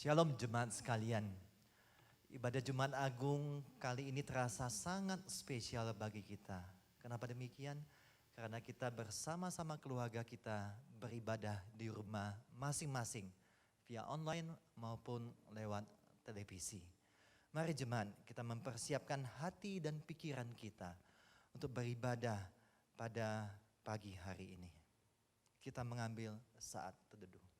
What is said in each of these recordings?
Shalom jemaat sekalian. Ibadah Jumat Agung kali ini terasa sangat spesial bagi kita. Kenapa demikian? Karena kita bersama-sama keluarga kita beribadah di rumah masing-masing via online maupun lewat televisi. Mari jemaat kita mempersiapkan hati dan pikiran kita untuk beribadah pada pagi hari ini. Kita mengambil saat teduh.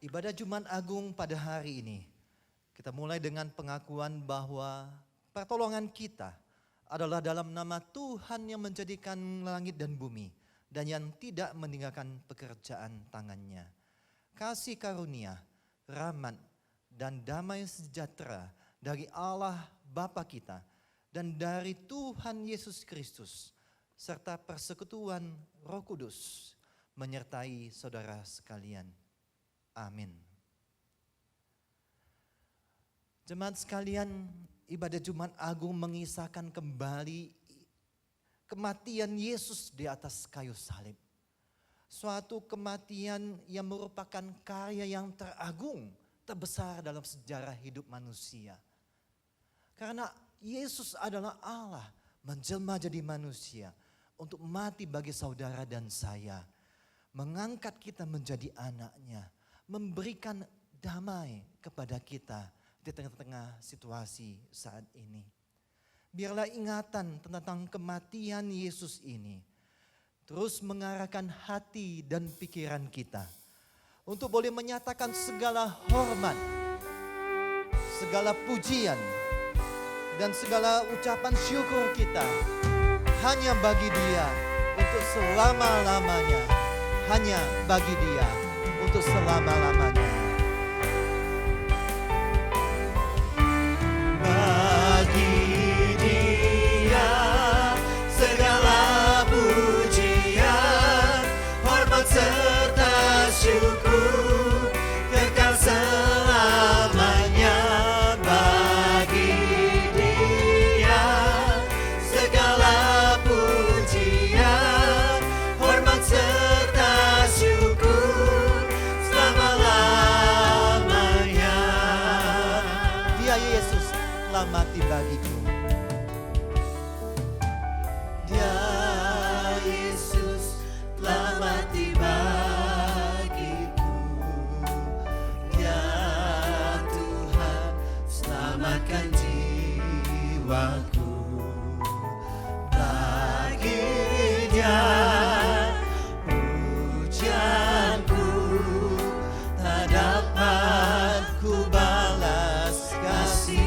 Ibadah Jumat Agung pada hari ini, kita mulai dengan pengakuan bahwa pertolongan kita adalah dalam nama Tuhan yang menjadikan langit dan bumi dan yang tidak meninggalkan pekerjaan tangannya. Kasih karunia, rahmat dan damai sejahtera dari Allah Bapa kita dan dari Tuhan Yesus Kristus serta persekutuan Roh Kudus menyertai saudara sekalian. Amin. Jemaat sekalian, ibadah Jumat Agung mengisahkan kembali kematian Yesus di atas kayu salib. Suatu kematian yang merupakan karya yang teragung, terbesar dalam sejarah hidup manusia. Karena Yesus adalah Allah menjelma jadi manusia untuk mati bagi saudara dan saya. Mengangkat kita menjadi anaknya. Memberikan damai kepada kita di tengah-tengah situasi saat ini. Biarlah ingatan tentang kematian Yesus ini terus mengarahkan hati dan pikiran kita untuk boleh menyatakan segala hormat, segala pujian, dan segala ucapan syukur kita hanya bagi Dia untuk selama-lamanya, hanya bagi Dia untuk selama-lamanya. Bagi Dia segala pujian, hormat serta syukur kekal selamanya. Bagi Dia segala pujian, hormat serta syukur mati bagiku. Dia Yesus telah mati bagiku. Dia Tuhan selamatkan jiwaku. Bagi Dia pujianku tak dapat ku balas kasih.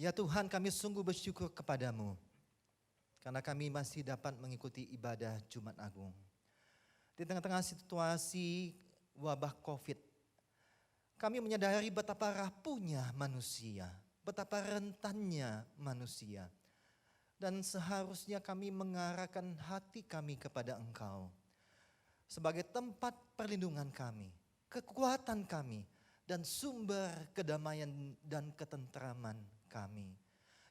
Ya Tuhan, kami sungguh bersyukur kepadamu karena kami masih dapat mengikuti ibadah Jumat Agung. Di tengah-tengah situasi wabah COVID, kami menyadari betapa rapuhnya manusia, betapa rentannya manusia. Dan seharusnya kami mengarahkan hati kami kepada Engkau sebagai tempat perlindungan kami, kekuatan kami, dan sumber kedamaian dan ketentraman kami.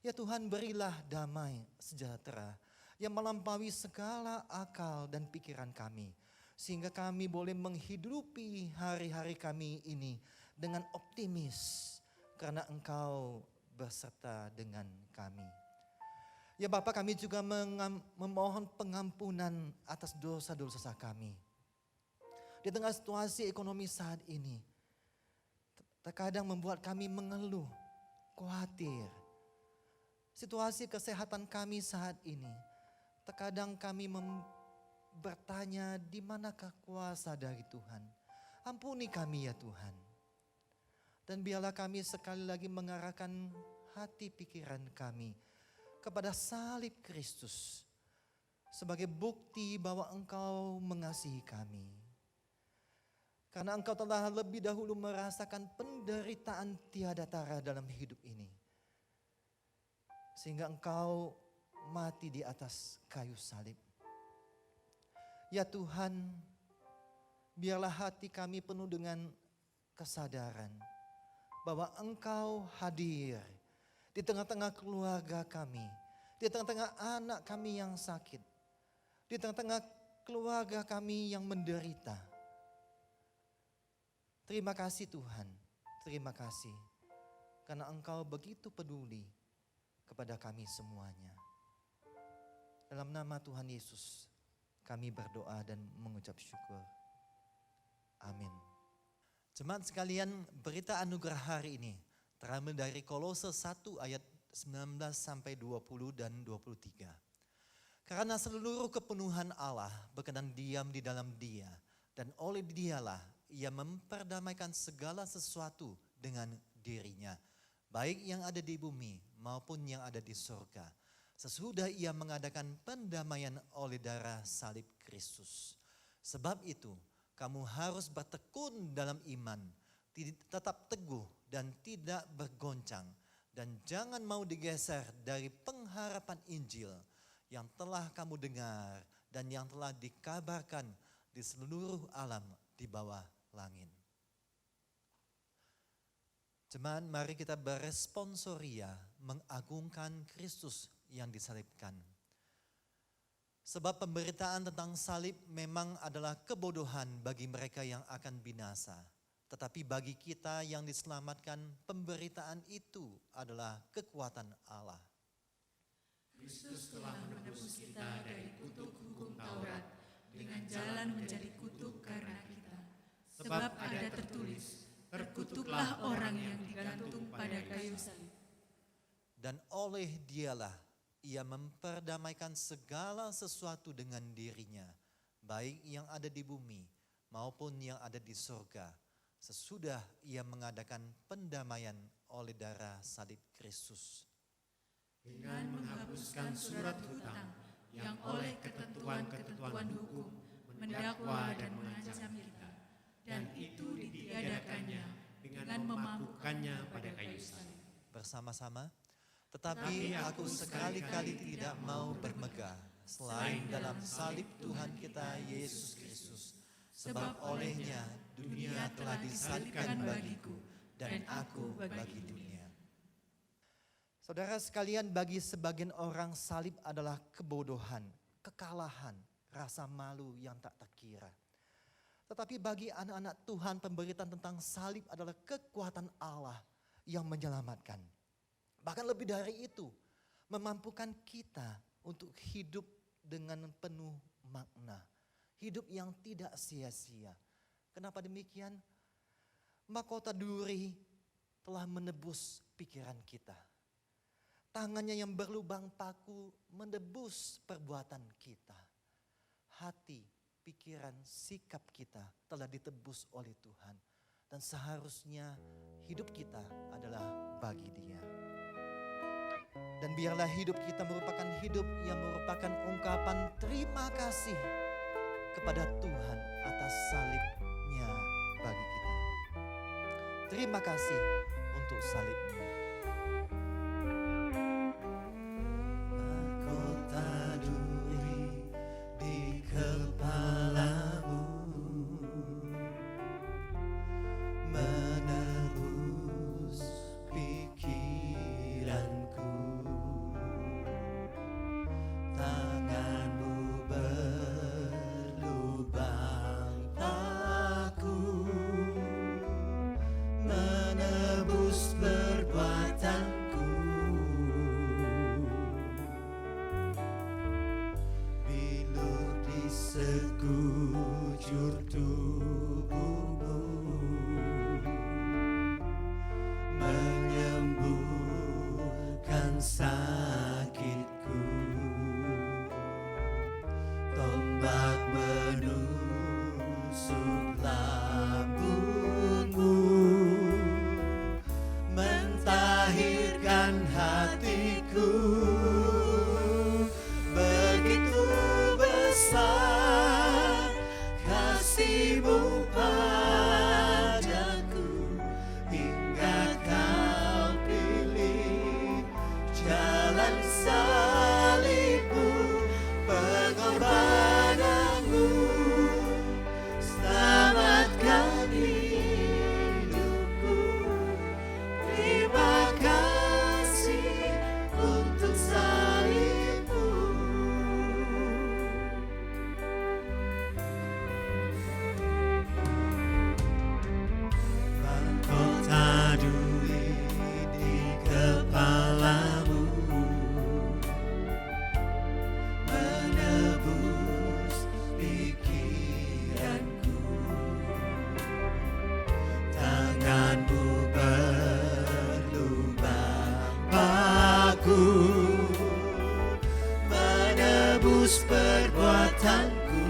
Ya Tuhan, berilah damai sejahtera yang melampaui segala akal dan pikiran kami, sehingga kami boleh menghidupi hari-hari kami ini dengan optimis karena Engkau berserta dengan kami. Ya Bapa, kami juga memohon pengampunan atas dosa-dosa kami. Di tengah situasi ekonomi saat ini, terkadang membuat kami mengeluh, khawatir. Situasi kesehatan kami saat ini, terkadang kami bertanya, di manakah kuasa dari Tuhan? Ampuni kami ya Tuhan. Dan biarlah kami sekali lagi mengarahkan hati pikiran kami kepada salib Kristus sebagai bukti bahwa Engkau mengasihi kami. Karena Engkau telah lebih dahulu merasakan penderitaan tiada tara dalam hidup ini. Sehingga Engkau mati di atas kayu salib. Ya Tuhan, biarlah hati kami penuh dengan kesadaran bahwa Engkau hadir di tengah-tengah keluarga kami, di tengah-tengah anak kami yang sakit, di tengah-tengah keluarga kami yang menderita. Terima kasih Tuhan, terima kasih karena Engkau begitu peduli kepada kami semuanya. Dalam nama Tuhan Yesus kami berdoa dan mengucap syukur. Amin. Jemaat sekalian, berita anugerah hari ini terambil dari Kolose 1 ayat 19 sampai 20 dan 23. Karena seluruh kepenuhan Allah berkenan diam di dalam Dia, dan oleh Dialah Ia memperdamaikan segala sesuatu dengan dirinya, baik yang ada di bumi maupun yang ada di surga. Sesudah Ia mengadakan pendamaian oleh darah salib Kristus. Sebab itu, kamu harus bertekun dalam iman, tetap teguh dan tidak bergoncang, dan jangan mau digeser dari pengharapan Injil yang telah kamu dengar dan yang telah dikabarkan di seluruh alam di bawah langit. Jemaat, mari kita beresponsoria mengagungkan Kristus yang disalibkan. Sebab pemberitaan tentang salib memang adalah kebodohan bagi mereka yang akan binasa. Tetapi bagi kita yang diselamatkan, pemberitaan itu adalah kekuatan Allah. Kristus telah menebus kita dari kutuk hukum Taurat dengan jalan menjadi kutuk karena kita. Sebab ada tertulis, terkutuklah orang yang digantung pada kayu salib. Dan oleh Dialah Ia memperdamaikan segala sesuatu dengan dirinya, baik yang ada di bumi maupun yang ada di surga, sesudah Ia mengadakan pendamaian oleh darah salib Kristus. Dengan menghapuskan surat hutang yang oleh ketentuan-ketentuan hukum mendakwa dan mengancam kita, dan itu ditiadakannya dengan memampukannya pada kayu salib. Bersama-sama, tetapi aku sekali-kali tidak mau bermegah selain dalam salib Tuhan kita Yesus Kristus. Sebab olehnya dunia telah disalibkan bagiku dan aku bagi dunia. Saudara sekalian, bagi sebagian orang salib adalah kebodohan, kekalahan, rasa malu yang tak terkira. Tetapi bagi anak-anak Tuhan, pemberitaan tentang salib adalah kekuatan Allah yang menyelamatkan. Bahkan lebih dari itu, memampukan kita untuk hidup dengan penuh makna. Hidup yang tidak sia-sia. Kenapa demikian? Mahkota duri telah menebus pikiran kita. Tangannya yang berlubang paku menebus perbuatan kita. Hati, pikiran, sikap kita telah ditebus oleh Tuhan. Dan seharusnya hidup kita adalah bagi Dia. Dan biarlah hidup kita merupakan hidup yang merupakan ungkapan terima kasih kepada Tuhan atas salibnya bagi kita. Terima kasih untuk salibnya. Mahkota duri di kepalamu, menebus pikiranku. Tanganmu berlubang paku, menebus perbuatanku. Bilur di sekujur tubuhmu, menyembuhkan sakitku. Tombak menusuk lambungmu, mentahirkan hatiku. Begitu besar kasih-Mu padaku, hingga Kau pilih jalan salib-Mu, pengorbananmu selamatkan hidupku. Terima kasih untuk salib-Mu. Mahkota duri di kepalamu, menebus pikiranku. Tanganmu berlubang paku, menebus perbuatanku.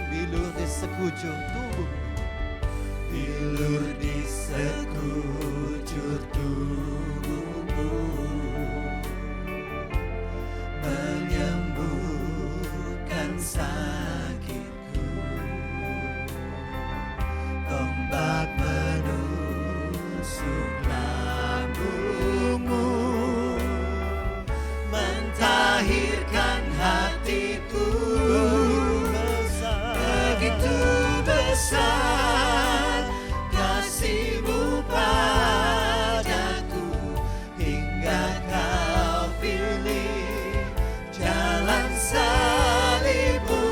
Bilur di sekujur tubuh, Bilur di sekujur tubuhmu, menyembuhkan sakitku. Tombak menusuk lambungmu, mentahirkan hatiku. Begitu besar kasih-Mu padaku, hingga Kau pilih jalan salib-Mu,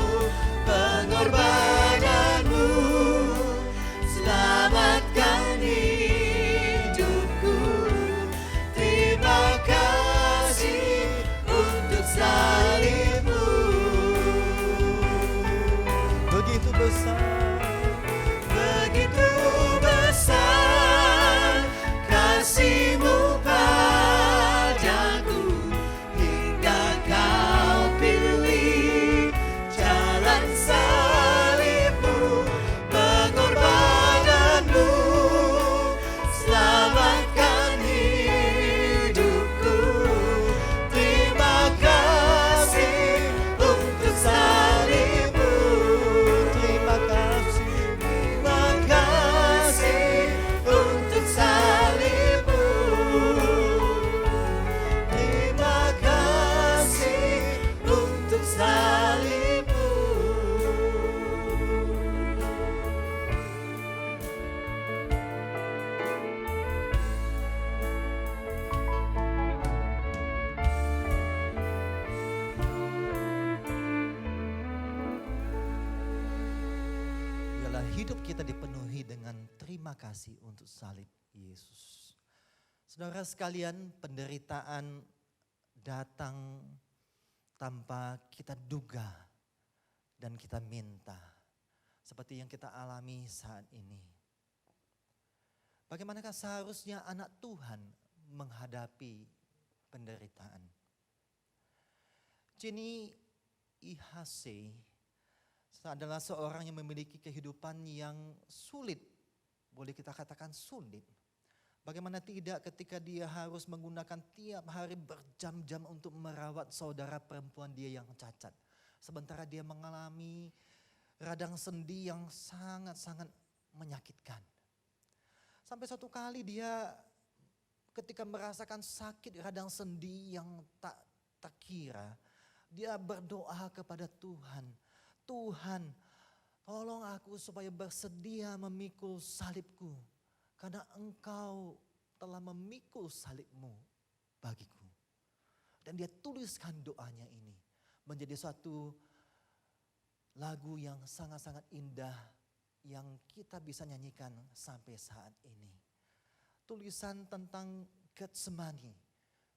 pengorbananmu selamatkan hidupku. Terima kasih untuk salib-Mu. begitu besar. Begitu besar kasih-Mu padaku, hingga Kau pilih jalan salib-Mu, pengorbananmu selamatkan hidupku. Terima kasih untuk salib-Mu. Terima kasih. Terima kasih untuk salib-Mu. Terima kasih untuk salib-Mu. Biarlah hidup kita dipenuhi dengan terima kasih untuk salib Yesus. Saudara sekalian, penderitaan datang tanpa kita duga dan kita minta. Seperti yang kita alami saat ini. Bagaimanakah seharusnya anak Tuhan menghadapi penderitaan? Jenny IHC adalah seorang yang memiliki kehidupan yang sulit, boleh kita katakan sulit. Bagaimana tidak ketika dia harus menggunakan tiap hari berjam-jam untuk merawat saudara perempuan dia yang cacat. Sementara dia mengalami radang sendi yang sangat-sangat menyakitkan. Sampai suatu kali dia ketika merasakan sakit radang sendi yang tak terkira, dia berdoa kepada Tuhan. Tuhan, tolong aku supaya bersedia memikul salibku. Karena Engkau telah memikul salibmu bagiku. Dan dia tuliskan doanya ini menjadi suatu lagu yang sangat-sangat indah yang kita bisa nyanyikan sampai saat ini. Tulisan tentang Getsemani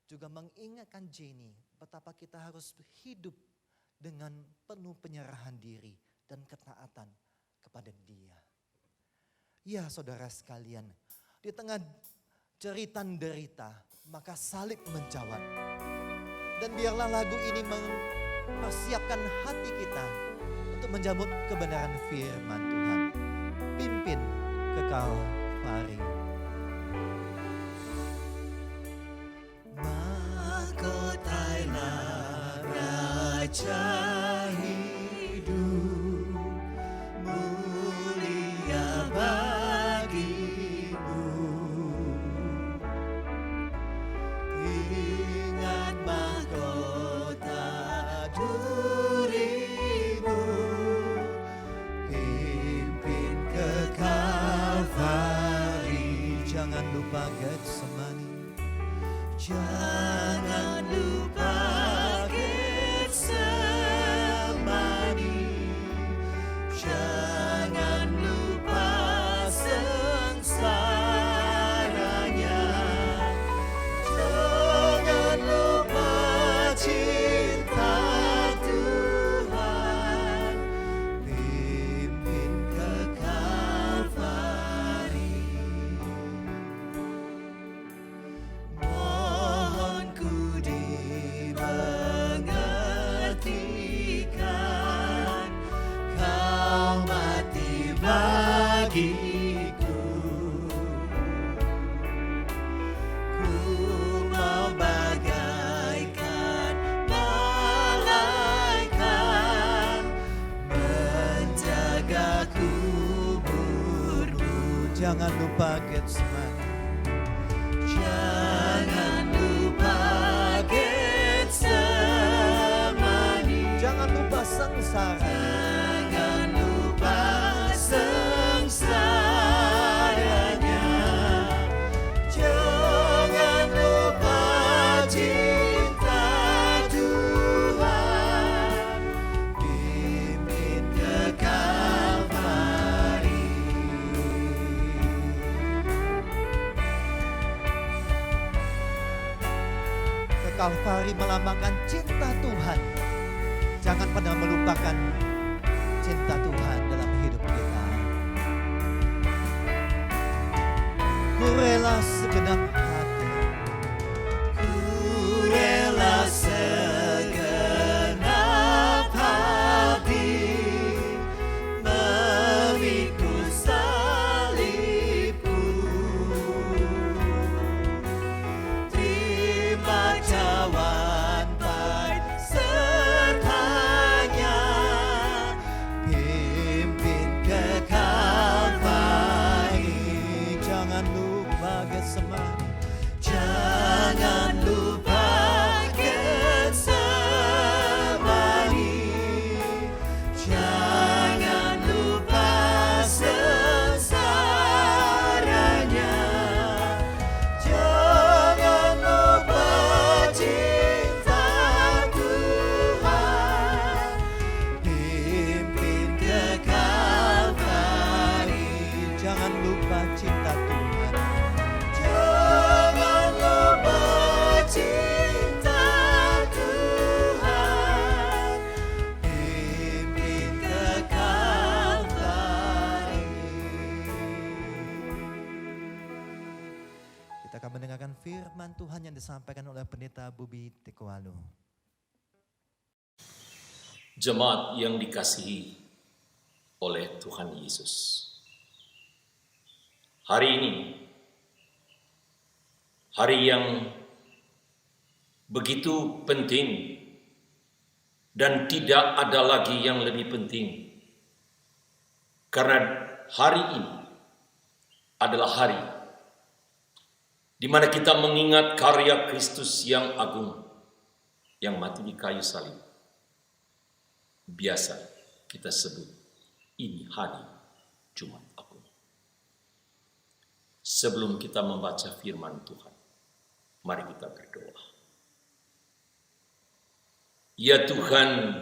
juga mengingatkan Jenny betapa kita harus hidup dengan penuh penyerahan diri dan ketaatan kepada Dia. Ya saudara sekalian, di tengah cerita derita, maka salib menjawab. Dan biarlah lagu ini mempersiapkan hati kita untuk menjamu kebenaran firman Tuhan. Pimpin ke Kalvari. Mahkotailah Raja hidup, mulia bagimu. Ingat mahkota durimu, pimpin ke Kalvari. Jangan lupa Getsemani. Jangan lupa Getsemani, jangan lupa sengsaranya, jangan lupa cinta Tuhan, pimpin ke Kalvari. Mohon ku dimengertikan, Kau mati bagiku. Ku mau bagaikan malaikat menjaga kuburmu. Jangan lupa Getsemani. Jangan lupa Getsemani, Jangan lupa sengsara. jangan lupa sengsaranya, jangan lupa cinta Tuhan, pimpin ke Kalvari. Ke Kalvari melambangkan cinta Tuhan. Jangan pernah melupakan cinta Tuhan dalam hidup kita. Ku rela segenap hati, Ku rela segenap hati memikul salibku. Terima cawan pahit sertanya, pimpin ke Kalvari. jangan lupa Getsemani. Jangan lupa Getsemani, jangan lupa sengsaranya, jangan lupa cinta Tuhan, pimpin ke Kalvari. Jangan lupa cinta Tuhan. Jangan lupa cinta Tuhan, pimpin ke Kalvari. Kita akan mendengarkan firman Tuhan yang disampaikan oleh Pendeta Bubi Tekualu. Jemaat yang dikasihi oleh Tuhan Yesus. Hari ini hari yang begitu penting dan tidak ada lagi yang lebih penting. Karena hari ini adalah hari di mana kita mengingat karya Kristus yang agung yang mati di kayu salib. Biasa kita sebut ini hari Jumat Agung. Sebelum kita membaca firman Tuhan, mari kita berdoa. Ya Tuhan,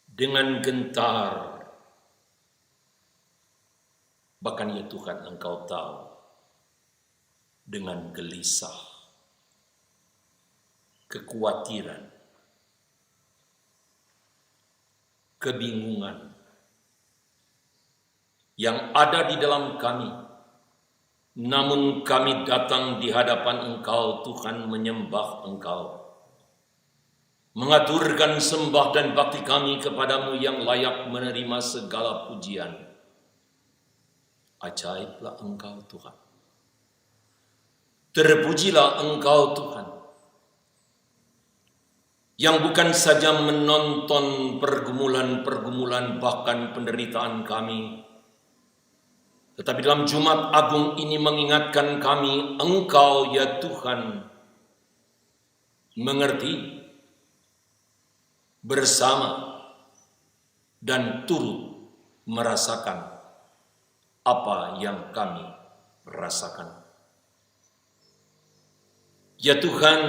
dengan gentar, bahkan ya Tuhan Engkau tahu, dengan gelisah, kekhawatiran, kebingungan yang ada di dalam kami, namun kami datang di hadapan Engkau Tuhan, menyembah Engkau, mengaturkan sembah dan bakti kami kepadamu yang layak menerima segala pujian. Ajaiblah Engkau Tuhan. Terpujilah Engkau Tuhan, yang bukan saja menonton pergumulan-pergumulan bahkan penderitaan kami, tetapi dalam Jumat Agung ini mengingatkan kami, Engkau ya Tuhan mengerti, bersama, dan turut merasakan apa yang kami rasakan. Ya Tuhan,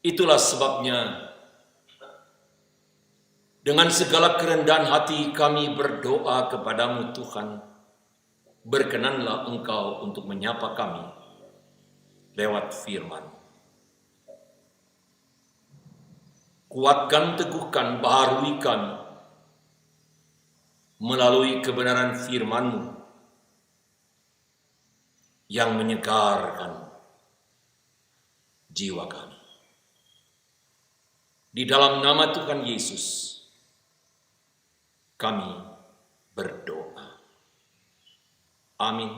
itulah sebabnya dengan segala kerendahan hati kami berdoa kepadamu Tuhan, berkenanlah Engkau untuk menyapa kami lewat firman. Kuatkan, teguhkan, baharui kami melalui kebenaran firman-Mu yang menyegarkan jiwa kami. Di dalam nama Tuhan Yesus, kami berdoa. Amin.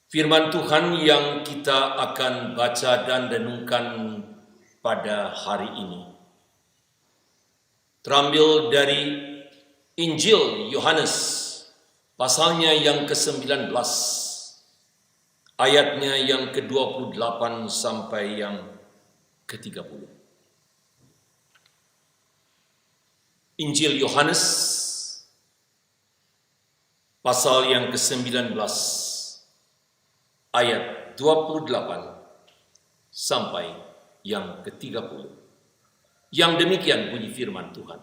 Firman Tuhan yang kita akan baca dan renungkan pada hari ini terambil dari Injil Yohanes, pasalnya yang ke-19, ayatnya yang ke-28 sampai yang ke-30. Injil Yohanes, pasal yang ke-19, ayat 28 sampai yang ke-30. Yang demikian bunyi firman Tuhan.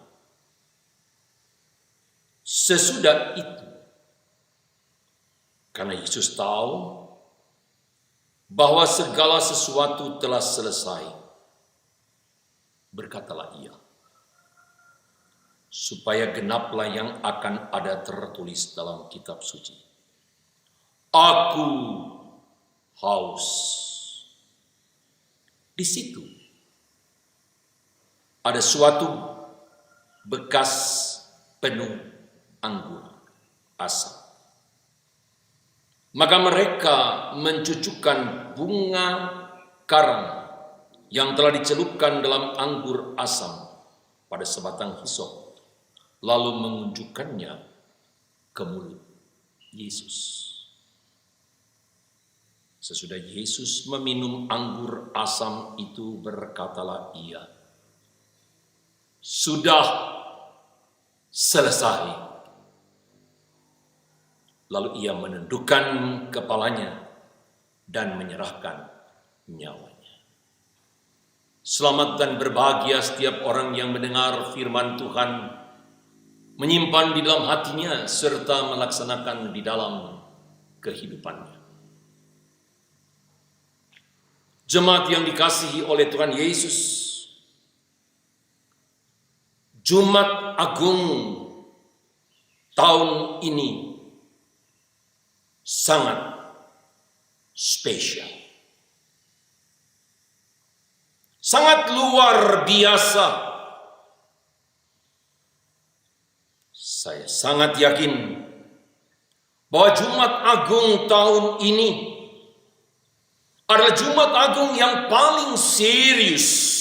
Sesudah itu, karena Yesus tahu bahwa segala sesuatu telah selesai, berkatalah ia, supaya genaplah yang akan ada tertulis dalam kitab suci. Aku haus. Di situ ada suatu bekas penuh anggur asam. Maka mereka mencucukkan bunga karang yang telah dicelupkan dalam anggur asam pada sebatang hisop, lalu mengunjukkannya ke mulut Yesus. Sesudah Yesus meminum anggur asam itu, berkatalah ia, sudah selesai. Lalu ia menundukkan kepalanya dan menyerahkan nyawanya. Selamat dan berbahagia setiap orang yang mendengar firman Tuhan, menyimpan di dalam hatinya, serta melaksanakan di dalam kehidupannya. Jemaat yang dikasihi oleh Tuhan Yesus, Jumat Agung tahun ini sangat spesial. Sangat luar biasa. Saya sangat yakin bahwa Jumat Agung tahun ini adalah Jumat Agung yang paling serius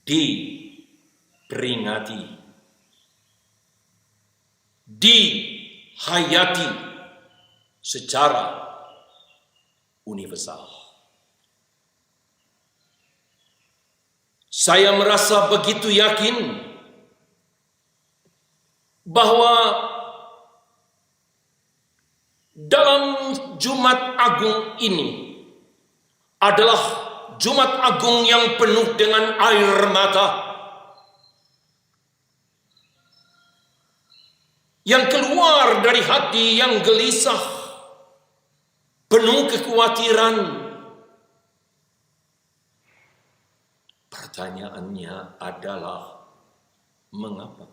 diperingati, dihayati secara universal. Saya merasa begitu yakin bahwa dalam Jumat Agung ini adalah Jumat Agung yang penuh dengan air mata, yang keluar dari hati yang gelisah, penuh kekhawatiran. Pertanyaannya adalah, mengapa?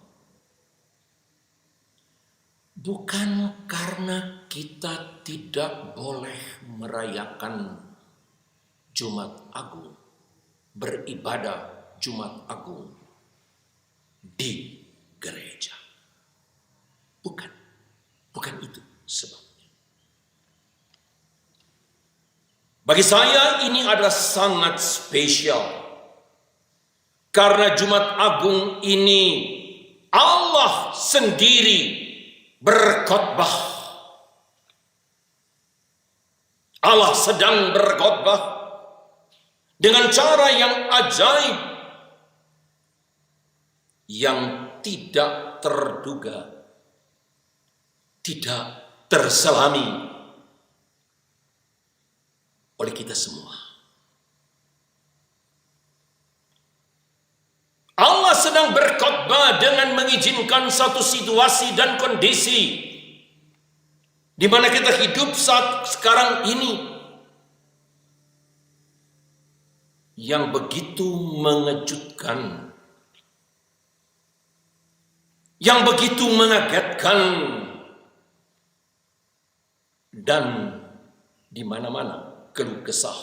Bukan karena kita tidak boleh merayakan Jumat Agung, beribadah Jumat Agung di gereja. Bukan itu sebabnya. Bagi saya ini adalah sangat spesial, karena Jumat Agung ini Allah sendiri berkhotbah. Allah sedang berkhotbah dengan cara yang ajaib, yang tidak terduga, tidak terselami oleh kita semua. Allah sedang berkhotbah dengan mengizinkan satu situasi dan kondisi di mana kita hidup saat sekarang ini yang begitu mengejutkan, yang begitu mengagetkan, dan di mana-mana keluh kesah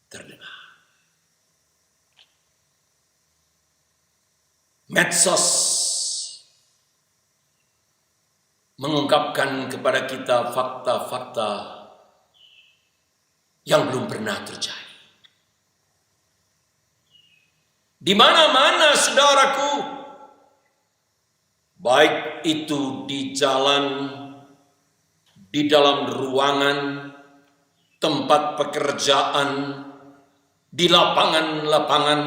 terdengar. Medsos mengungkapkan kepada kita fakta-fakta yang belum pernah terjadi. Di mana-mana, saudaraku, baik itu di jalan, di dalam ruangan, tempat pekerjaan, di lapangan-lapangan,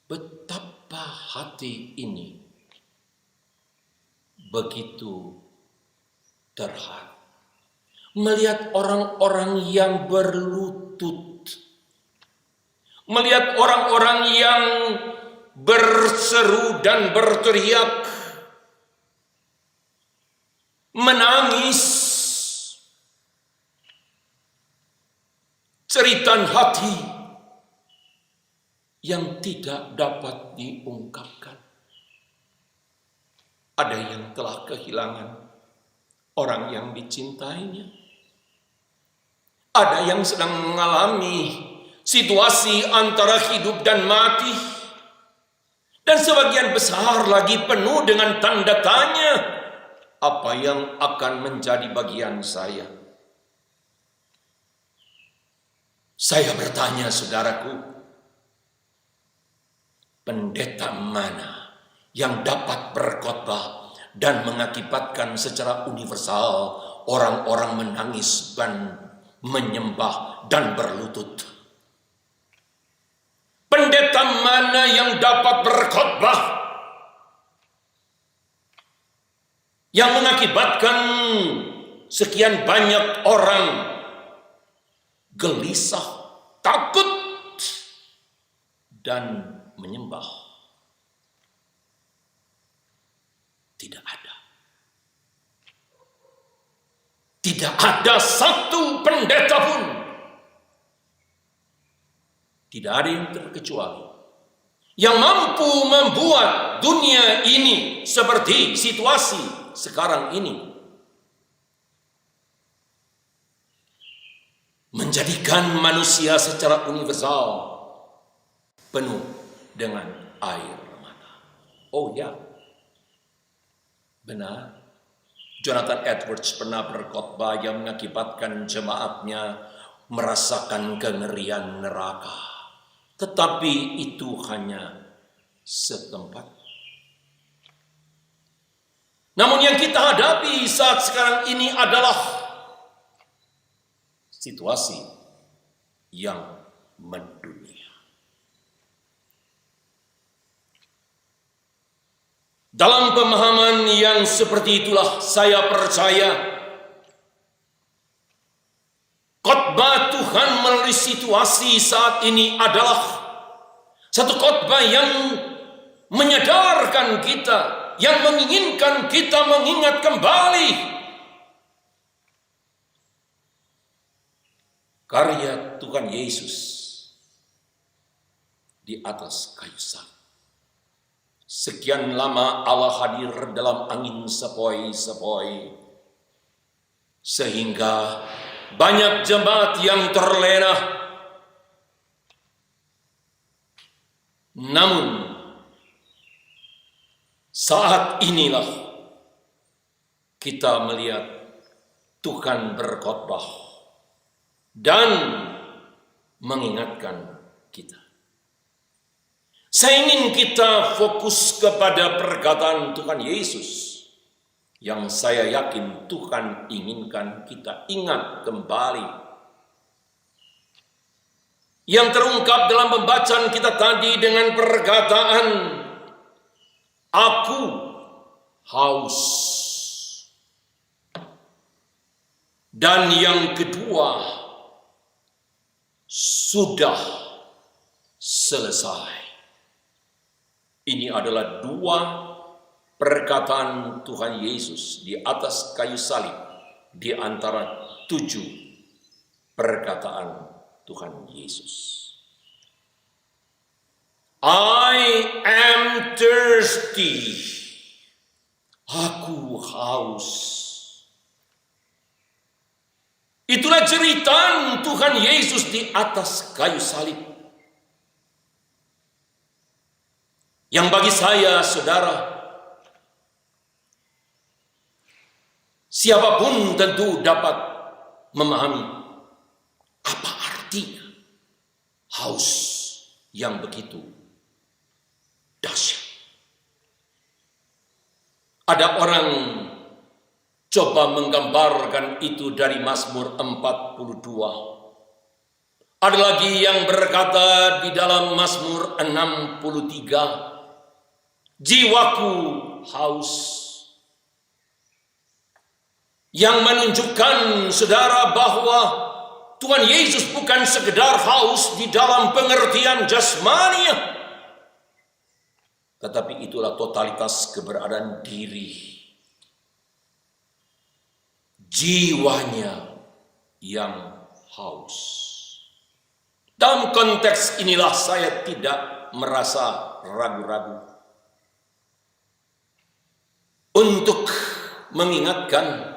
betapa hati ini begitu terharu melihat orang-orang yang berlutut, melihat orang-orang yang berseru dan berteriak, menangis, ceritan hati yang tidak dapat diungkapkan. Ada yang telah kehilangan orang yang dicintainya. Ada yang sedang mengalami situasi antara hidup dan mati. Dan sebagian besar lagi penuh dengan tanda tanya, apa yang akan menjadi bagian saya? Saya bertanya, saudaraku, pendeta mana yang dapat berkhotbah dan mengakibatkan secara universal orang-orang menangis dan menyembah dan berlutut? Pendeta mana yang dapat berkhotbah yang mengakibatkan sekian banyak orang gelisah, takut, dan menyembah? Tidak ada. Tidak ada satu pendeta pun. Tidak ada yang terkecuali yang mampu membuat dunia ini seperti situasi sekarang ini, menjadikan manusia secara universal penuh dengan air mata. Oh ya, Benar, Jonathan Edwards pernah berkhotbah yang mengakibatkan jemaatnya merasakan kengerian neraka. Tetapi itu hanya setempat. Namun yang kita hadapi saat sekarang ini adalah situasi yang mendunia. Dalam pemahaman yang seperti itulah saya percaya khotbah Tuhan melalui situasi saat ini adalah satu khotbah yang menyadarkan kita, yang menginginkan kita mengingat kembali karya Tuhan Yesus di atas kayu salib. Sekian lama Allah hadir dalam angin sepoi-sepoi, sehingga banyak jemaat yang terlena. Namun, saat inilah kita melihat Tuhan berkhotbah dan mengingatkan kita. Saya ingin kita fokus kepada perkataan Tuhan Yesus yang saya yakin Tuhan inginkan kita ingat kembali. Yang terungkap dalam pembacaan kita tadi dengan perkataan, aku haus. Dan yang kedua, sudah selesai. Ini adalah dua perkataan Tuhan Yesus di atas kayu salib di antara 7 perkataan Tuhan Yesus. I am thirsty. Aku haus. Itulah jeritan Tuhan Yesus di atas kayu salib. Yang bagi saya, saudara, siapapun tentu dapat memahami apa artinya haus yang begitu dahsyat. Ada orang coba menggambarkan itu dari Mazmur 42. Ada lagi yang berkata di dalam Mazmur 63, jiwaku haus. Yang menunjukkan, saudara, bahwa Tuhan Yesus bukan sekedar haus di dalam pengertian jasmani, tetapi itulah totalitas keberadaan diri. Jiwanya yang haus. Dalam konteks inilah saya tidak merasa ragu-ragu untuk mengingatkan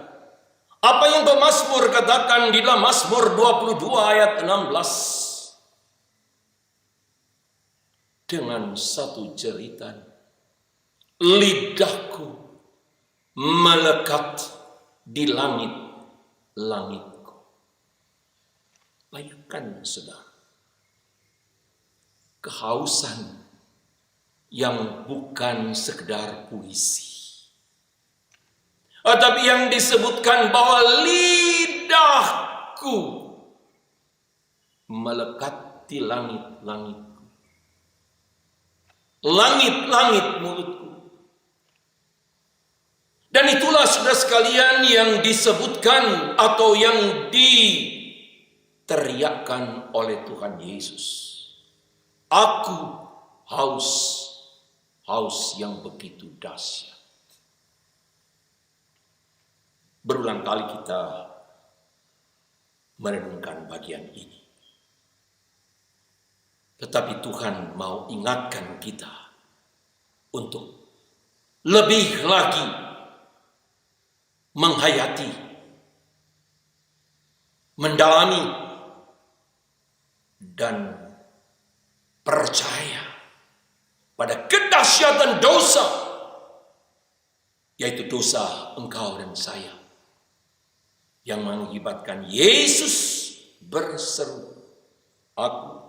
apa yang pemazmur katakan di dalam Mazmur 22 ayat 16. Dengan satu jeritan, lidahku melekat di langit-langitku. Bayangkan, saudara, kehausan yang bukan sekedar puisi, tapi yang disebutkan bahwa lidahku melekat di langit-langitku, langit-langit mulutku. Dan itulah, saudara sekalian, yang disebutkan atau yang diteriakkan oleh Tuhan Yesus. Aku haus, haus yang begitu dahsyat. Berulang kali kita merenungkan bagian ini. Tetapi Tuhan mau ingatkan kita untuk lebih lagi menghayati, mendalami, dan percaya pada kedahsyatan dosa yaitu dosa engkau dan saya, yang mengakibatkan Yesus berseru, "Aku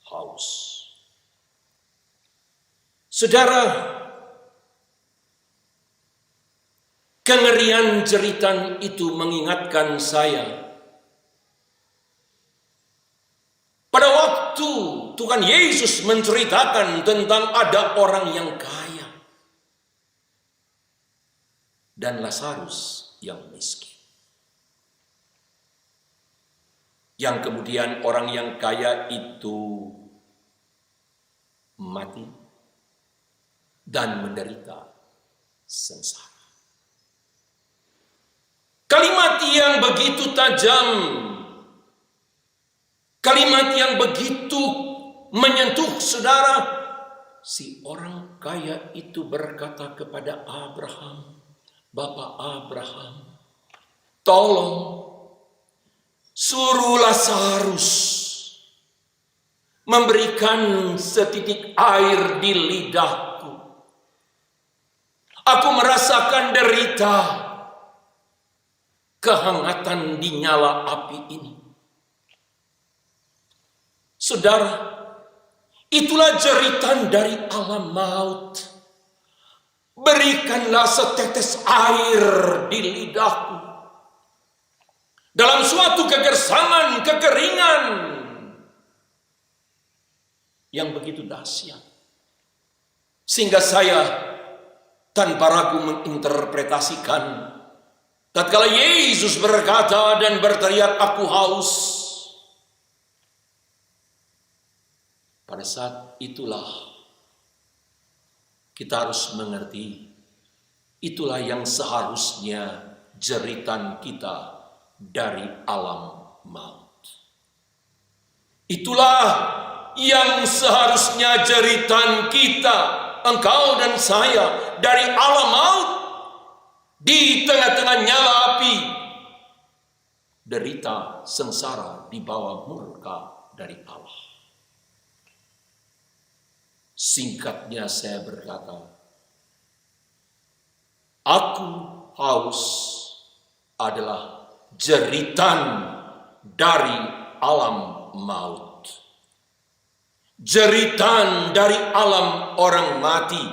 haus." Saudara, kengerian jeritan itu mengingatkan saya pada waktu Tuhan Yesus menceritakan tentang ada orang yang kaya dan Lazarus yang miskin. Yang kemudian orang yang kaya itu mati dan menderita sengsara. Kalimat yang begitu tajam, kalimat yang begitu menyentuh saudara. Si orang kaya itu berkata kepada Abraham, "Bapak Abraham, tolong suruh Lazarus memberikan setitik air di lidahku. Aku merasakan derita, kehangatan di nyala api ini." Saudara, itulah jeritan dari alam maut. Berikanlah setetes air di lidahku. Dalam suatu kegersangan, kekeringan yang begitu dahsyat. Sehingga saya tanpa ragu menginterpretasikan, tatkala Yesus berkata dan berteriak, "Aku haus," pada saat itulah kita harus mengerti, itulah yang seharusnya jeritan kita dari alam maut. Itulah yang seharusnya jeritan kita, engkau dan saya, dari alam maut. Di tengah-tengah nyala api, derita sengsara di bawah murka dari Allah. Singkatnya saya berkata, aku haus adalah jeritan dari alam maut. Jeritan dari alam orang mati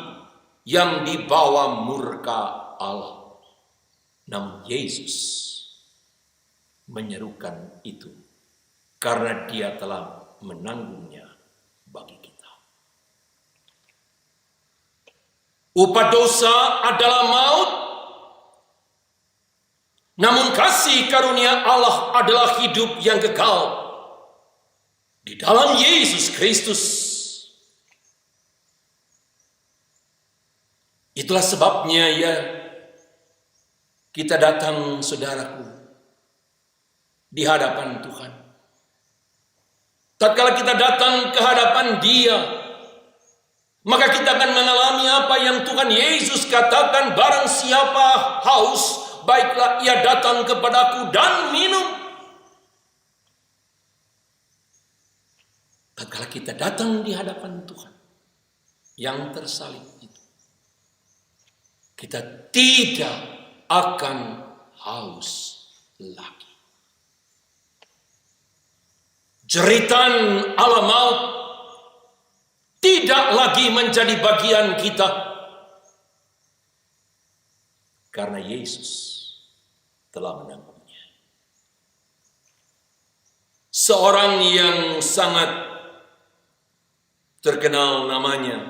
yang dibawa murka Allah. Namun Yesus menyerukan itu karena Dia telah menanggungnya bagi kita. Upah dosa adalah maut, namun kasih karunia Allah adalah hidup yang kekal di dalam Yesus Kristus. Itulah sebabnya ya, kita datang, saudaraku, di hadapan Tuhan. Tatkala kita datang ke hadapan Dia, maka kita akan mengalami apa yang Tuhan Yesus katakan, barang siapa haus, baiklah ia datang kepadaku dan minum. Tatkala kita datang di hadapan Tuhan yang tersalib itu, kita tidak akan haus lagi. Jeritan alam maut tidak lagi menjadi bagian kita karena Yesus telah menanggungnya. Seorang yang sangat terkenal namanya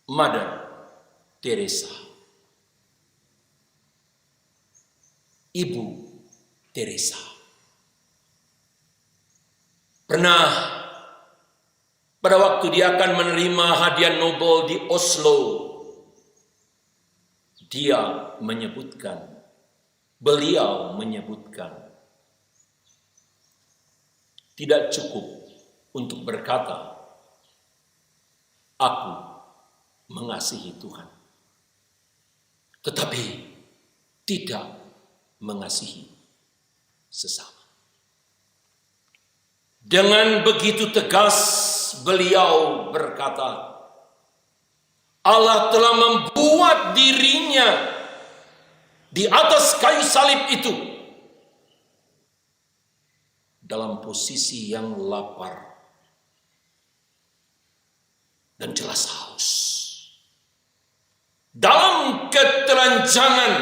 Mother Teresa, Ibu Teresa, pernah pada waktu dia akan menerima hadiah Nobel di Oslo, beliau menyebutkan, tidak cukup untuk berkata, aku mengasihi Tuhan, tetapi tidak mengasihi sesama. Dengan begitu tegas beliau berkata, Allah telah membuat membuat dirinya di atas kayu salib itu dalam posisi yang lapar dan jelas haus, dalam ketelanjangan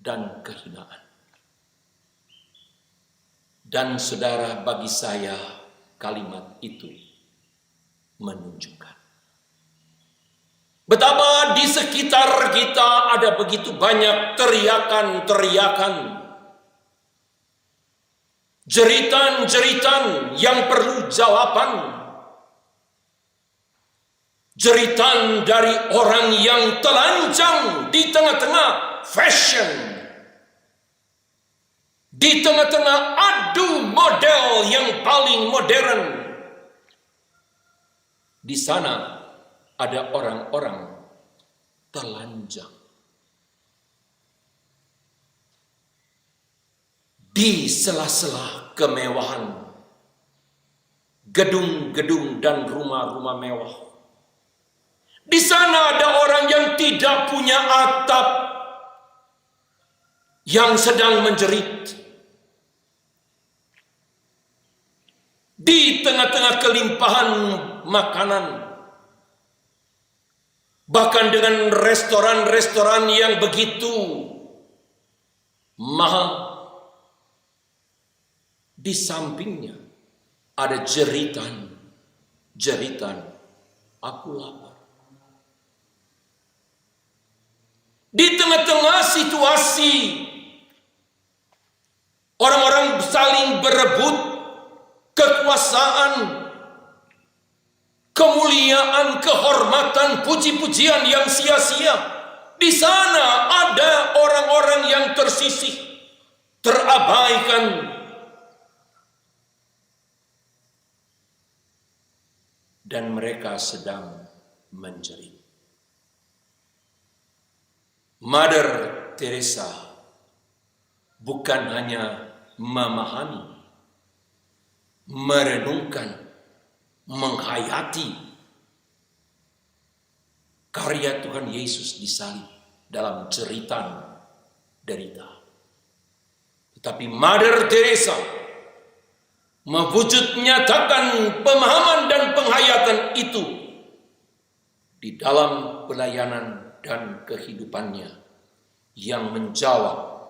dan kehinaan. Dan saudara, bagi saya kalimat itu menunjukkan betapa di sekitar kita ada begitu banyak teriakan-teriakan, jeritan-jeritan yang perlu jawaban, jeritan dari orang yang telanjang di tengah-tengah fashion, di tengah-tengah adu model yang paling modern. Di sana ada orang-orang telanjang. Di sela-sela kemewahan, gedung-gedung dan rumah-rumah mewah, di sana ada orang yang tidak punya atap, yang sedang menjerit. Di tengah-tengah kelimpahan makanan, bahkan dengan restoran-restoran yang begitu mahal, di sampingnya ada jeritan, aku lapar. Di tengah-tengah situasi orang-orang saling berebut kekuasaan, kemuliaan, kehormatan, puji-pujian yang sia-sia, di sana ada orang-orang yang tersisih, terabaikan, dan mereka sedang menjerit. Mother Teresa bukan hanya memahami, merenungkan, menghayati karya Tuhan Yesus disalib dalam jeritan derita, tetapi Mother Teresa mewujud nyatakan pemahaman dan penghayatan itu di dalam pelayanan dan kehidupannya yang menjawab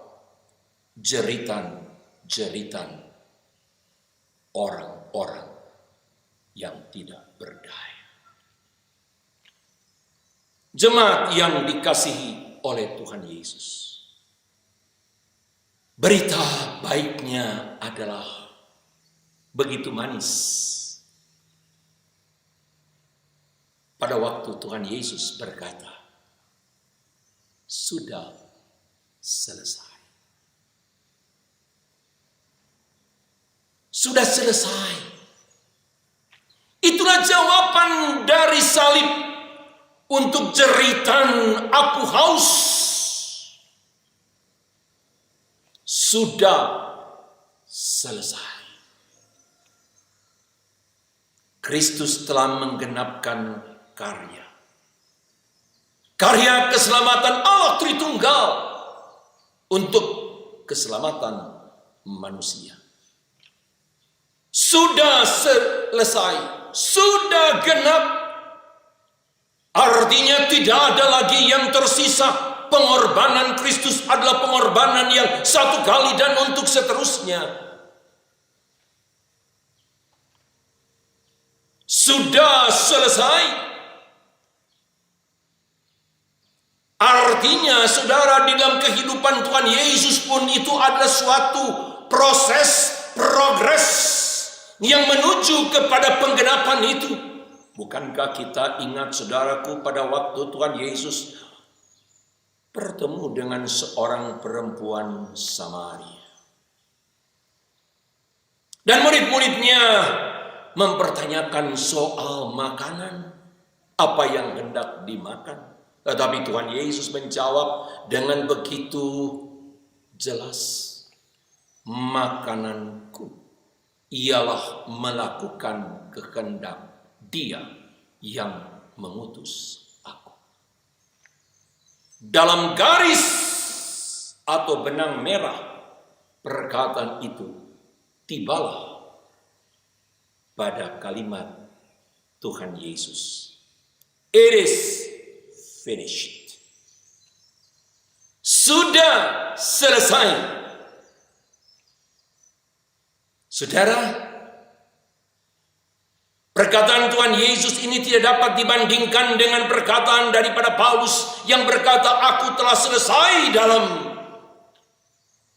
jeritan-jeritan orang-orang yang tidak berdaya. Jemaat yang dikasihi oleh Tuhan Yesus, berita baiknya adalah begitu manis. Pada waktu Tuhan Yesus berkata, sudah selesai. Sudah selesai. Itulah jawaban dari salib untuk jeritan aku haus. Sudah selesai. Kristus telah menggenapkan karya keselamatan Allah Tritunggal untuk keselamatan manusia. Sudah selesai, sudah genap. Artinya tidak ada lagi yang tersisa. Pengorbanan Kristus adalah pengorbanan yang satu kali dan untuk seterusnya. Sudah selesai. Artinya saudara, di dalam kehidupan Tuhan Yesus pun itu adalah suatu proses, progres yang menuju kepada penggenapan itu. Bukankah kita ingat saudaraku pada waktu Tuhan Yesus bertemu dengan seorang perempuan Samaria. Dan murid-muridnya mempertanyakan soal makanan, apa yang hendak dimakan. Tetapi Tuhan Yesus menjawab dengan begitu jelas, makananku ialah melakukan kehendak Dia yang mengutus aku. Dalam garis atau benang merah perkataan itu tibalah pada kalimat Tuhan Yesus. It is finished. Sudah selesai. Saudara, perkataan Tuhan Yesus ini tidak dapat dibandingkan dengan perkataan daripada Paulus yang berkata, aku telah selesai dalam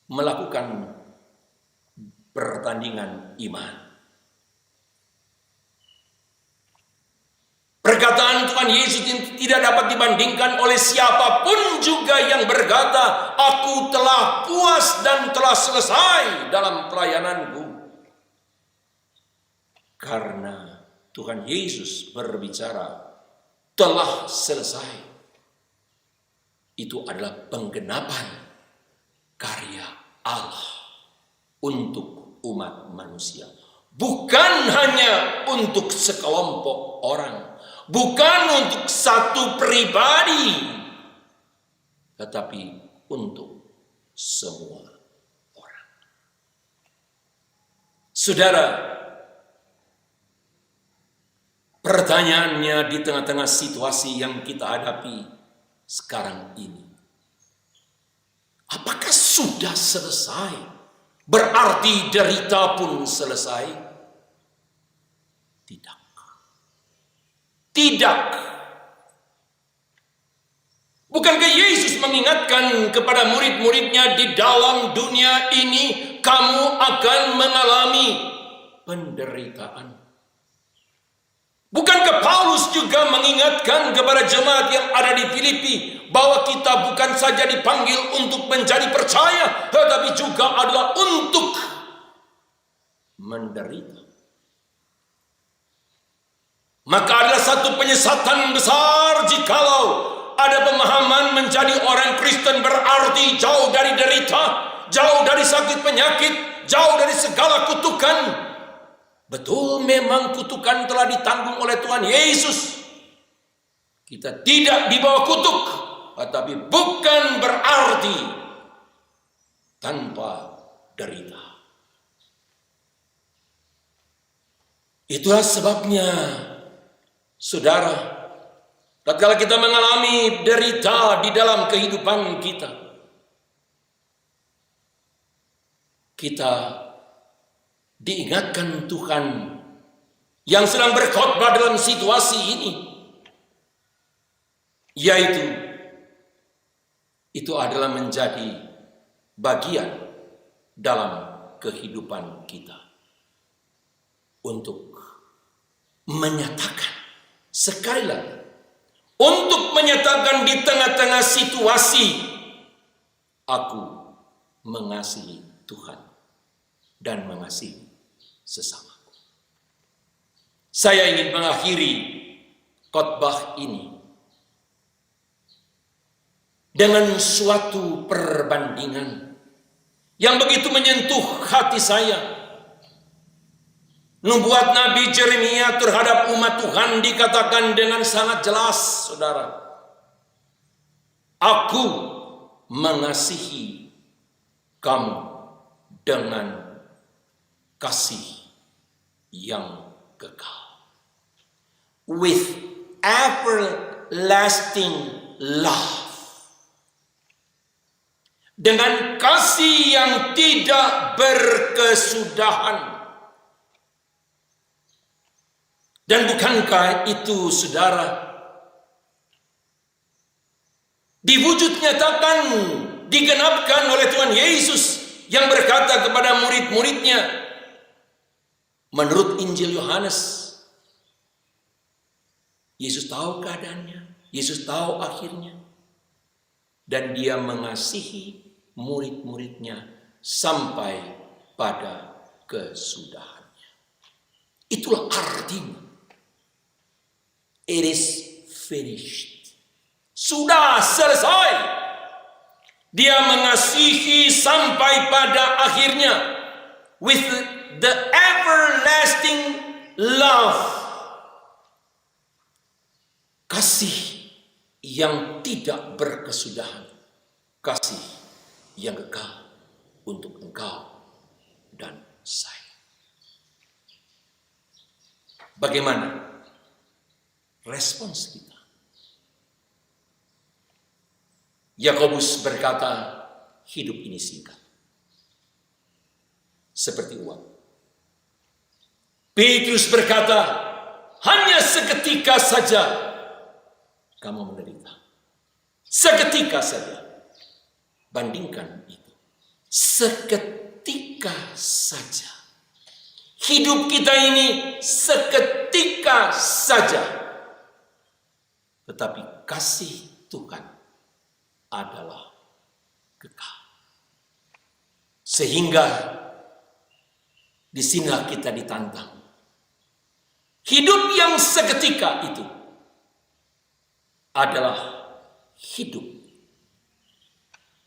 melakukan pertandingan iman. Perkataan Tuhan Yesus ini tidak dapat dibandingkan oleh siapapun juga yang berkata, aku telah puas dan telah selesai dalam pelayananku. Karena Tuhan Yesus berbicara, telah selesai. Itu adalah penggenapan karya Allah untuk umat manusia. Bukan hanya untuk sekelompok orang. Bukan untuk satu pribadi, tetapi untuk semua orang. Saudara, pertanyaannya di tengah-tengah situasi yang kita hadapi sekarang ini, apakah sudah selesai? Berarti derita pun selesai? Tidak. Tidak. Bukankah Yesus mengingatkan kepada murid-muridnya, di dalam dunia ini kamu akan mengalami penderitaan? Bukankah Paulus juga mengingatkan kepada jemaat yang ada di Filipi bahwa kita bukan saja dipanggil untuk menjadi percaya, tetapi juga adalah untuk menderita? Maka adalah satu penyesatan besar jikalau ada pemahaman menjadi orang Kristen berarti jauh dari derita, jauh dari sakit penyakit, jauh dari segala kutukan. Betul, memang kutukan telah ditanggung oleh Tuhan Yesus. Kita tidak dibawa kutuk, tetapi bukan berarti tanpa derita. Itulah sebabnya, saudara, tatkala kita mengalami derita di dalam kehidupan kita, kita diingatkan Tuhan yang sedang berkhotbah dalam situasi ini, yaitu itu adalah menjadi bagian dalam kehidupan kita untuk menyatakan sekali lagi, untuk menyatakan di tengah-tengah situasi, aku mengasihi Tuhan dan mengasihi sesamaku. Saya ingin mengakhiri khotbah ini dengan suatu perbandingan yang begitu menyentuh hati saya. Nubuat Nabi Yeremia terhadap umat Tuhan dikatakan dengan sangat jelas, saudara. Aku mengasihi kamu dengan kasih yang kekal. With everlasting love. Dengan kasih yang tidak berkesudahan. Dan bukankah itu, saudara, diwujud nyatakan, digenapkan oleh Tuhan Yesus yang berkata kepada murid-muridnya, menurut Injil Yohanes, Yesus tahu keadaannya, Yesus tahu akhirnya, dan dia mengasihi murid-muridnya sampai pada kesudahannya. Itulah artinya. It is finished. Sudah selesai. Dia mengasihi sampai pada akhirnya. With the everlasting love. kasih yang tidak berkesudahan, kasih yang kekal untuk engkau dan saya. Bagaimana respons kita? Yakobus berkata, hidup ini singkat, seperti uang. Petrus berkata, hanya seketika saja kamu menderita. Seketika saja. Bandingkan itu. Seketika saja. Hidup kita ini seketika saja. Tetapi kasih Tuhan adalah kekal. Sehingga di sini kita ditantang. Hidup yang seketika itu adalah hidup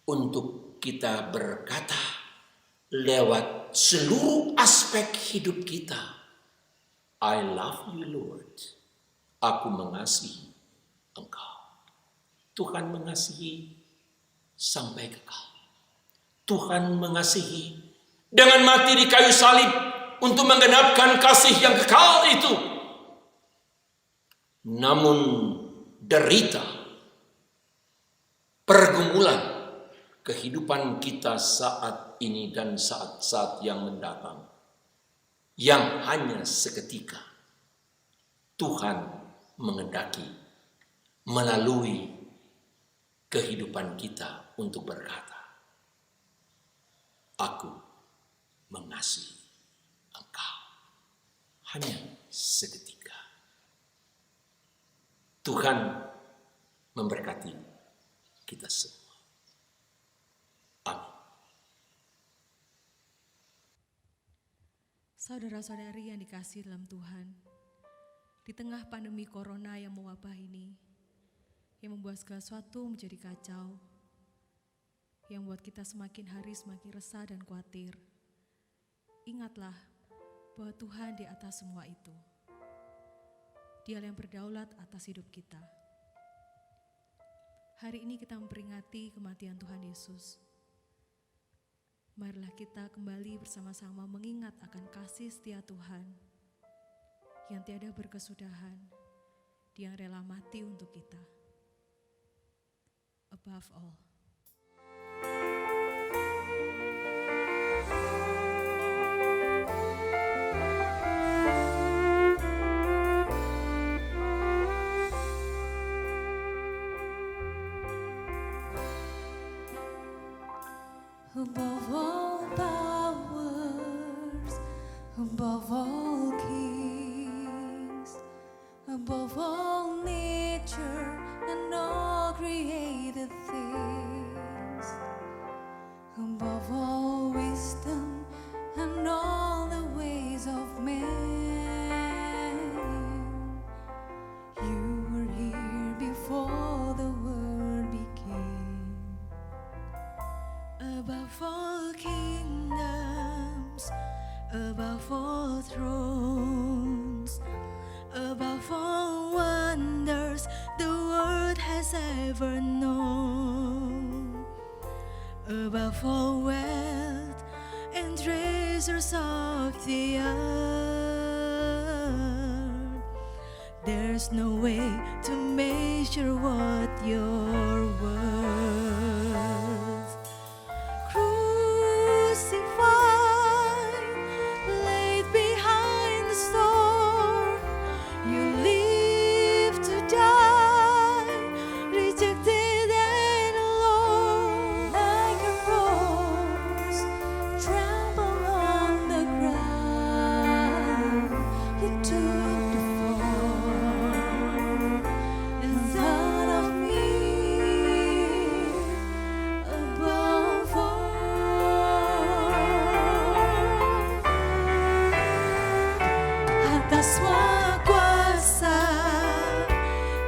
untuk kita berkata lewat seluruh aspek hidup kita, I love you Lord. Aku mengasihi Engkau. Tuhan mengasihi sampai kekal. Tuhan mengasihi dengan mati di kayu salib untuk menggenapkan kasih yang kekal itu. Namun derita, pergumulan kehidupan kita saat ini dan saat-saat yang mendatang, yang hanya seketika Tuhan mengendaki melalui kehidupan kita untuk berkata, aku mengasihi engkau. Hanya seketika. Tuhan memberkati kita semua. Amin. Saudara-saudari yang dikasihi dalam Tuhan, di tengah pandemi corona yang mewabah ini, yang membuat segala sesuatu menjadi kacau, yang membuat kita semakin hari semakin resah dan khawatir, ingatlah bahwa Tuhan di atas semua itu. Dia yang berdaulat atas hidup kita. Hari ini kita memperingati kematian Tuhan Yesus. Marilah kita kembali bersama-sama mengingat akan kasih setia Tuhan yang tiada berkesudahan, Dia yang rela mati untuk kita. Above all. Above all powers, above all kings, above all nature and all created things, above all wisdom and all the ways of man, you were here before the world became. Above all kingdoms, above all thrones, above all wonders the world has ever known, above all wealth and treasures of the earth, there's no way to measure what you're worth.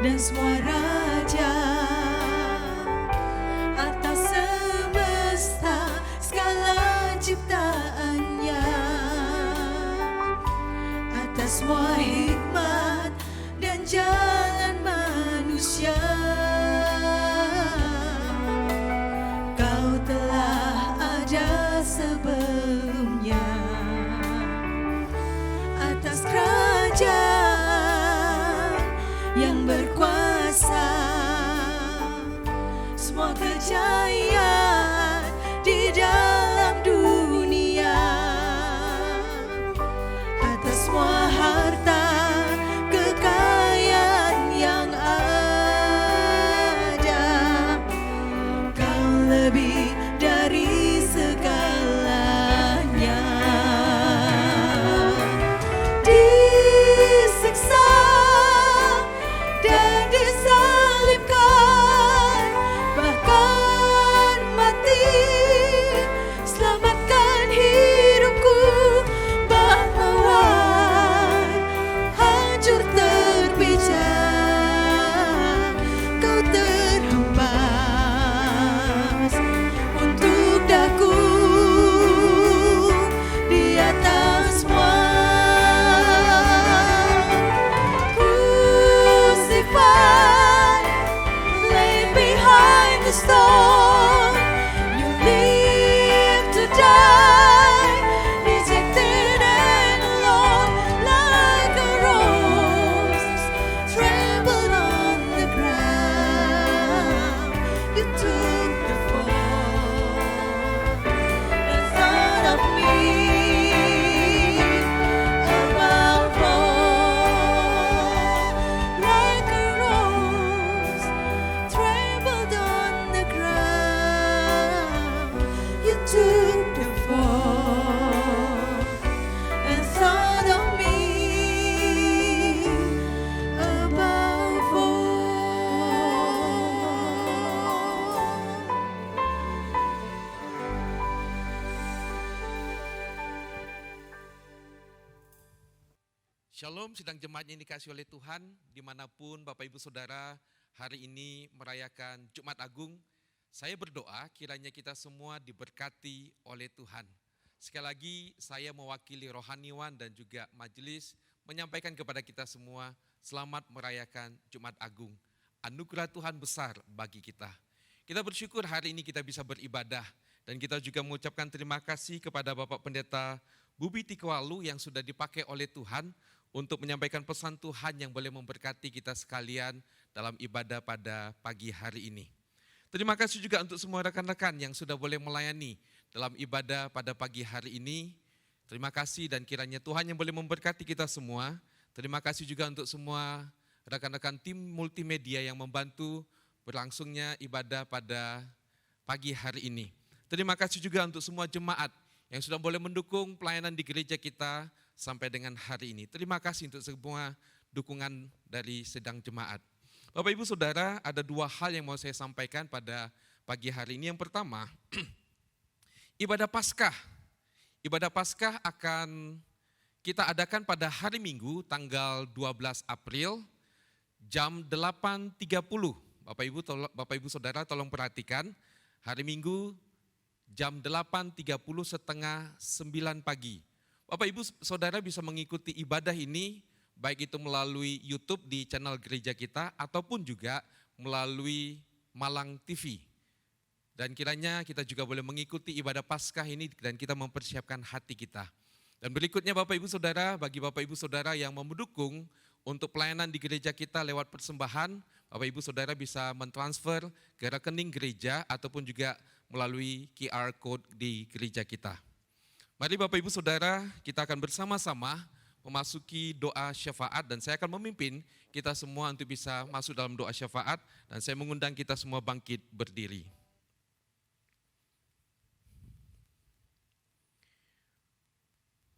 Dan semua raja atas semesta segala ciptaannya, atas semua hikmat dan jalan manusia, Shalom, sidang jemaat yang dikasihi oleh Tuhan, dimanapun Bapak Ibu Saudara hari ini merayakan Jumat Agung. Saya berdoa kiranya kita semua diberkati oleh Tuhan. Sekali lagi saya mewakili rohaniwan dan juga majelis menyampaikan kepada kita semua selamat merayakan Jumat Agung. Anugerah Tuhan besar bagi kita. Kita bersyukur hari ini kita bisa beribadah dan kita juga mengucapkan terima kasih kepada Bapak Pendeta Bubi Tikwalu yang sudah dipakai oleh Tuhan untuk menyampaikan pesan Tuhan yang boleh memberkati kita sekalian dalam ibadah pada pagi hari ini. Terima kasih juga untuk semua rekan-rekan yang sudah boleh melayani dalam ibadah pada pagi hari ini. Terima kasih dan kiranya Tuhan yang boleh memberkati kita semua. Terima kasih juga untuk semua rekan-rekan tim multimedia yang membantu berlangsungnya ibadah pada pagi hari ini. Terima kasih juga untuk semua jemaat yang sudah boleh mendukung pelayanan di gereja kita sampai dengan hari ini. Terima kasih untuk semua dukungan dari sedang jemaat. Bapak Ibu Saudara, ada dua hal yang mau saya sampaikan pada pagi hari ini. Yang pertama, ibadah Paskah. Ibadah Paskah akan kita adakan pada hari Minggu tanggal 12 April jam 8.30. Bapak Ibu Saudara tolong perhatikan, hari Minggu jam 8.30 setengah 9 pagi. Bapak Ibu Saudara bisa mengikuti ibadah ini baik itu melalui YouTube di channel gereja kita ataupun juga melalui Malang TV. Dan kiranya kita juga boleh mengikuti ibadah Paskah ini dan kita mempersiapkan hati kita. Dan berikutnya Bapak Ibu Saudara, bagi Bapak Ibu Saudara yang mau mendukung untuk pelayanan di gereja kita lewat persembahan, Bapak Ibu Saudara bisa mentransfer ke rekening gereja ataupun juga melalui QR Code di gereja kita. Mari Bapak Ibu Saudara, kita akan bersama-sama memasuki doa syafaat dan saya akan memimpin kita semua untuk bisa masuk dalam doa syafaat dan saya mengundang kita semua bangkit berdiri.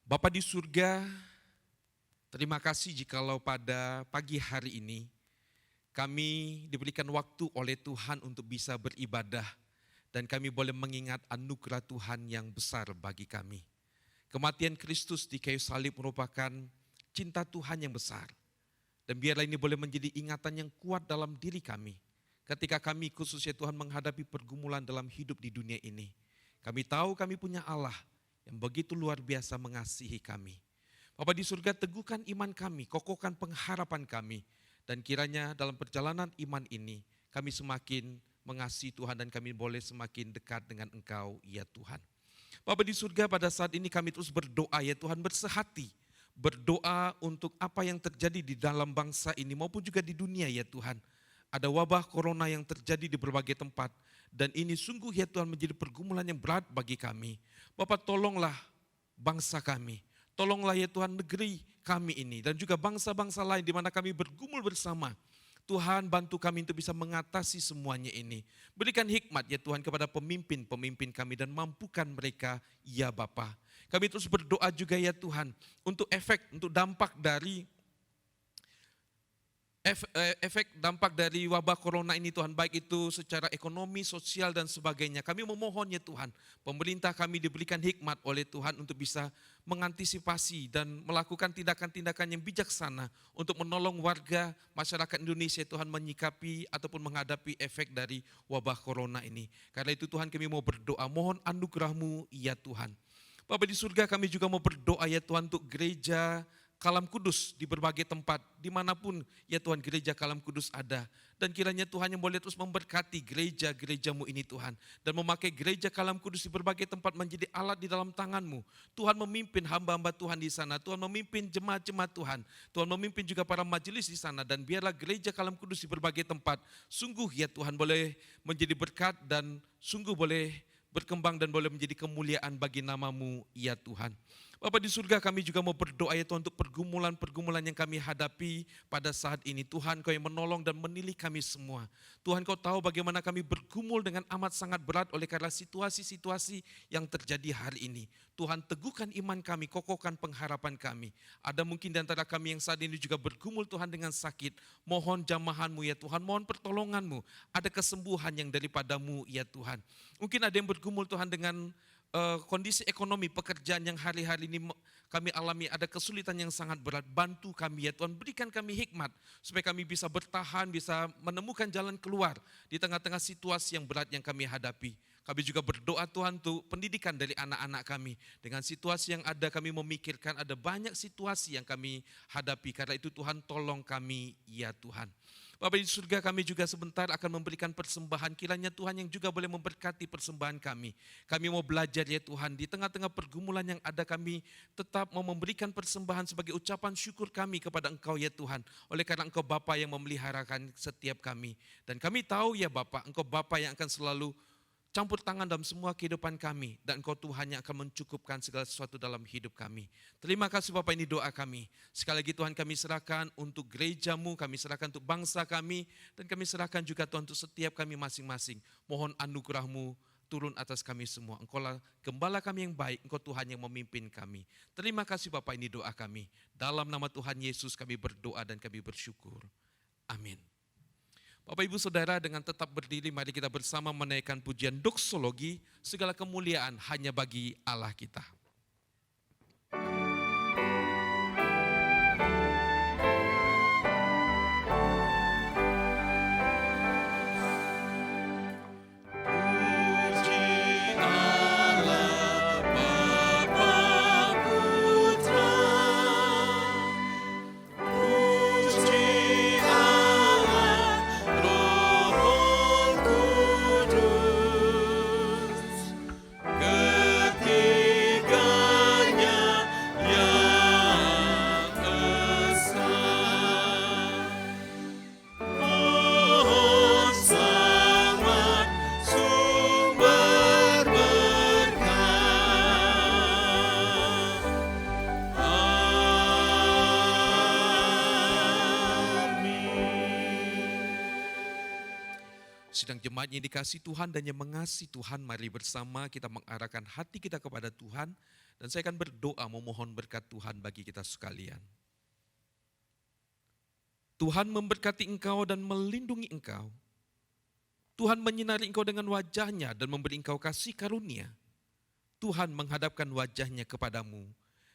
Bapa di surga, terima kasih jikalau pada pagi hari ini kami diberikan waktu oleh Tuhan untuk bisa beribadah dan kami boleh mengingat anugerah Tuhan yang besar bagi kami. Kematian Kristus di kayu salib merupakan cinta Tuhan yang besar. Dan biarlah ini boleh menjadi ingatan yang kuat dalam diri kami. Ketika kami khususnya Tuhan menghadapi pergumulan dalam hidup di dunia ini. Kami tahu kami punya Allah yang begitu luar biasa mengasihi kami. Bapa di surga, teguhkan iman kami, kokohkan pengharapan kami. Dan kiranya dalam perjalanan iman ini kami semakin mengasihi Tuhan dan kami boleh semakin dekat dengan Engkau ya Tuhan. Bapa di surga, pada saat ini kami terus berdoa ya Tuhan, bersehati. Berdoa untuk apa yang terjadi di dalam bangsa ini maupun juga di dunia ya Tuhan. Ada wabah corona yang terjadi di berbagai tempat. Dan ini sungguh ya Tuhan menjadi pergumulan yang berat bagi kami. Bapak tolonglah bangsa kami. Tolonglah ya Tuhan negeri kami ini. Dan juga bangsa-bangsa lain di mana kami bergumul bersama. Tuhan bantu kami untuk bisa mengatasi semuanya ini. Berikan hikmat ya Tuhan kepada pemimpin-pemimpin kami dan mampukan mereka ya Bapa. Kami terus berdoa juga ya Tuhan untuk untuk dampak dari wabah corona ini Tuhan, baik itu secara ekonomi, sosial dan sebagainya. Kami memohon ya Tuhan, pemerintah kami diberikan hikmat oleh Tuhan untuk bisa mengantisipasi dan melakukan tindakan-tindakan yang bijaksana untuk menolong warga masyarakat Indonesia Tuhan menyikapi ataupun menghadapi efek dari wabah corona ini. Karena itu Tuhan kami mau berdoa, mohon anugerah-Mu ya Tuhan. Bapa di surga, kami juga mau berdoa ya Tuhan untuk gereja Kalam Kudus di berbagai tempat, dimanapun ya Tuhan gereja Kalam Kudus ada. Dan kiranya Tuhan yang boleh terus memberkati gereja-gereja-Mu ini Tuhan. Dan memakai gereja Kalam Kudus di berbagai tempat menjadi alat di dalam tangan-Mu. Tuhan memimpin hamba-hamba Tuhan di sana, Tuhan memimpin jemaat-jemaat Tuhan. Tuhan memimpin juga para majelis di sana. Dan biarlah gereja Kalam Kudus di berbagai tempat, sungguh ya Tuhan boleh menjadi berkat dan sungguh boleh berkembang dan boleh menjadi kemuliaan bagi nama-Mu ya Tuhan. Bapa di surga, kami juga mau berdoa ya Tuhan untuk pergumulan-pergumulan yang kami hadapi pada saat ini. Tuhan, Kau yang menolong dan menilai kami semua. Tuhan, Kau tahu bagaimana kami bergumul dengan amat sangat berat oleh karena situasi-situasi yang terjadi hari ini. Tuhan, teguhkan iman kami, kokohkan pengharapan kami. Ada mungkin di antara kami yang saat ini juga bergumul Tuhan dengan sakit. Mohon jamahan-Mu ya Tuhan, mohon pertolongan-Mu. Ada kesembuhan yang daripada-Mu ya Tuhan. Mungkin ada yang bergumul Tuhan dengan kondisi ekonomi pekerjaan yang hari-hari ini kami alami ada kesulitan yang sangat berat. Bantu kami ya Tuhan, berikan kami hikmat supaya kami bisa bertahan, bisa menemukan jalan keluar di tengah-tengah situasi yang berat yang kami hadapi. Kami juga berdoa Tuhan untuk pendidikan dari anak-anak kami. Dengan situasi yang ada kami memikirkan ada banyak situasi yang kami hadapi. Karena itu Tuhan tolong kami ya Tuhan. Bapa di surga, kami juga sebentar akan memberikan persembahan. Kiranya Tuhan yang juga boleh memberkati persembahan kami. Kami mau belajar ya Tuhan, di tengah-tengah pergumulan yang ada kami tetap mau memberikan persembahan sebagai ucapan syukur kami kepada Engkau ya Tuhan. Oleh karena Engkau Bapa yang memeliharakan setiap kami. Dan kami tahu ya Bapa, Engkau Bapa yang akan selalu campur tangan dalam semua kehidupan kami. Dan Engkau Tuhan yang akan mencukupkan segala sesuatu dalam hidup kami. Terima kasih Bapak, ini doa kami. Sekali lagi Tuhan kami serahkan untuk gereja-Mu, kami serahkan untuk bangsa kami, dan kami serahkan juga Tuhan untuk setiap kami masing-masing. Mohon anugerah-Mu turun atas kami semua. Engkaulah gembala kami yang baik, Engkau Tuhan yang memimpin kami. Terima kasih Bapak, ini doa kami. Dalam nama Tuhan Yesus kami berdoa dan kami bersyukur. Amin. Bapak Ibu Saudara, dengan tetap berdiri mari kita bersama menaikkan pujian doksologi, segala kemuliaan hanya bagi Allah kita. Sidang jemaat yang dikasihi Tuhan dan yang mengasihi Tuhan, mari bersama kita mengarahkan hati kita kepada Tuhan. Dan saya akan berdoa memohon berkat Tuhan bagi kita sekalian. Tuhan memberkati engkau dan melindungi engkau. Tuhan menyinari engkau dengan wajahnya dan memberi engkau kasih karunia. Tuhan menghadapkan wajahnya kepadamu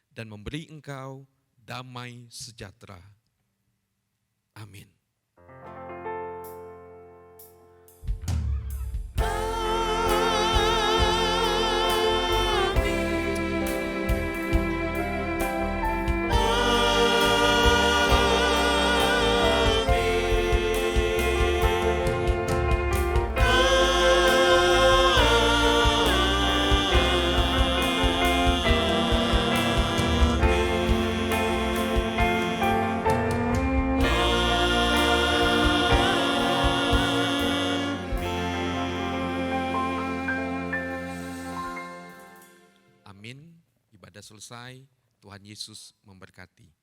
dan memberi engkau damai sejahtera. Amin. Amin. Ibadah selesai. Tuhan Yesus memberkati.